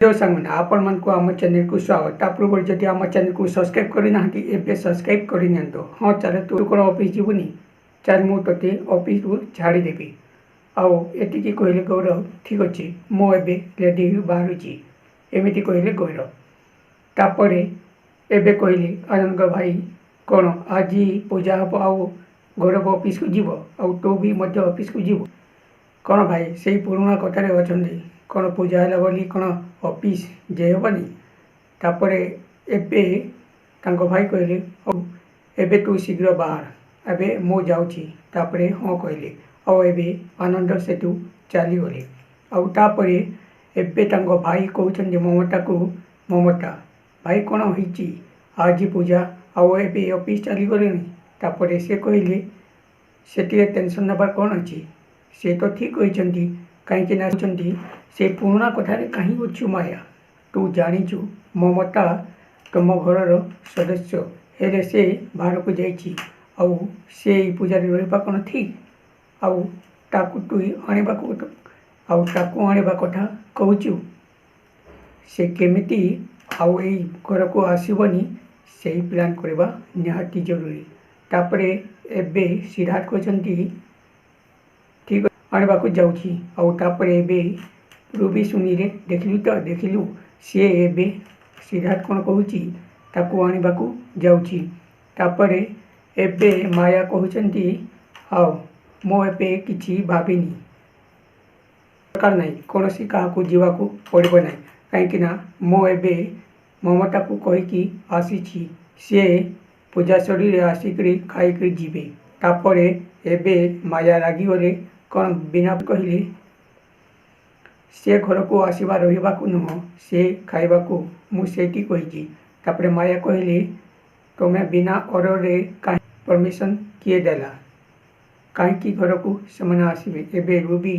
hello सांगमने आपण मानकु आम channel को स्वागत पूर्व जदि आम चैनल को सब्सक्राइब करना एवं सब्सक्राइब कर नि हाँ चल तू कौन ऑफिस जीवनी चल मुझे ऑफिस को छाड़देवी आती कहले गौरव ठीक अच्छे मुझे रेडी बाहर एमती कहले गौरव तापर एवं कहले आनंद भाई कौन आज पूजा हम आउ गौरव ऑफिस को जीव आ तो भी मध्य ऑफिस को जीव कौन भाई से पुराणा कथार अच्छा कौन पूजा है बोली कौन ऑफिस जेहबनी तापर एबे तांको भाई कहले एबे तू शीघ्र बाहर एबे मु जाऊँगी तापर हाँ कहले आबे आनंद सेठू चलीगले आपर एबे तांको भाई कहते ममता को ममता भाई कौन होती आज पूजा आबे ऑफिस चलीगले तापर से कहले से टेंशन नबार कौन अच्छी से तो ठीक होती कहीं से पुराणा कथार कहीं अच्छु माया तू जाचु ममता तुम घर सदस्य हेले से बाहर को जाइए से पूजा रहा कौन ठीक आकु तु आने कथा कहचु से केमिति आई घर को आसबनी से प्लान करवा निहाती जरूरी तापर एबे सिद्धार्थ कहते ठीक आने को जाऊँगी आपर एबे रूबी सुनीले देखलु तो देखलु सी एबे सिद्धार्थ कौन कहूँ आने को जाऊँगी तापर एबे माया कहते हाँ मुझे किसी भाविनी दरकार ना कौन सी क्या जावाक पड़ो ना कहीं मुझे ममता को कहीकि आसी सी पूजा सरी आसिक खाइक जीवे तापर एबे माया रागिगले कौन बिना कहले से घर को आसवा रहा नुह से खाइबा मुझे कही तापर माया कहले तुम्हें बिना ऑर्डर कहीं परमिशन किए देला कहीं घर को से आसबे एबे रूबी